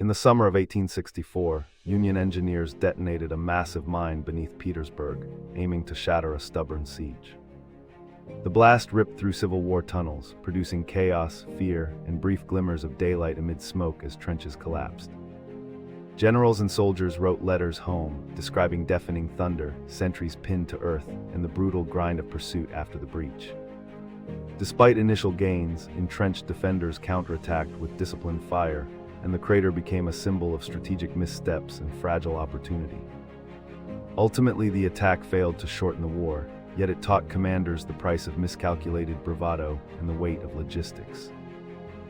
In the summer of 1864, Union engineers detonated a massive mine beneath Petersburg, aiming to shatter a stubborn siege. The blast ripped through Civil War tunnels, producing chaos, fear, and brief glimmers of daylight amid smoke as trenches collapsed. Generals and soldiers wrote letters home, describing deafening thunder, sentries pinned to earth, and the brutal grind of pursuit after the breach. Despite initial gains, entrenched defenders counterattacked with disciplined fire, and the crater became a symbol of strategic missteps and fragile opportunity. Ultimately, the attack failed to shorten the war, yet it taught commanders the price of miscalculated bravado and the weight of logistics.